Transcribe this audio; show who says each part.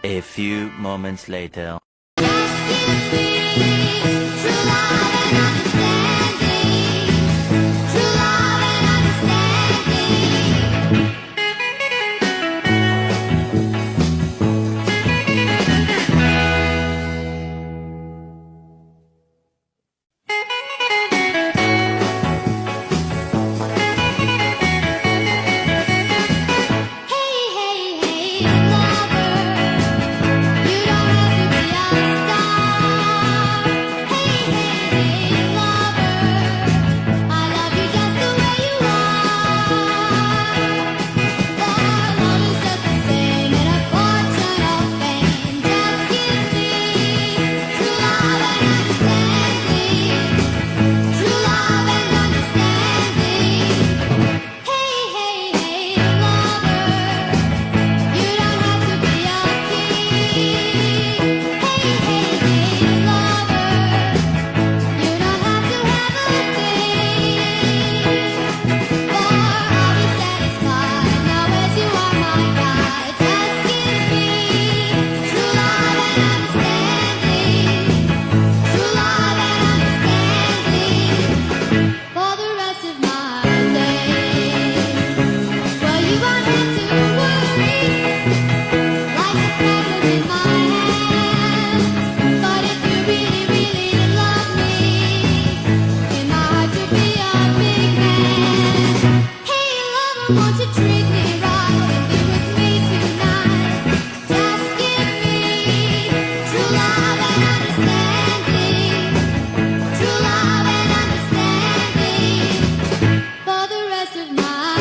Speaker 1: A few moments later.
Speaker 2: Won't you treat me right and be with me tonight? Just give me true love and understanding, true love and understanding for the rest of my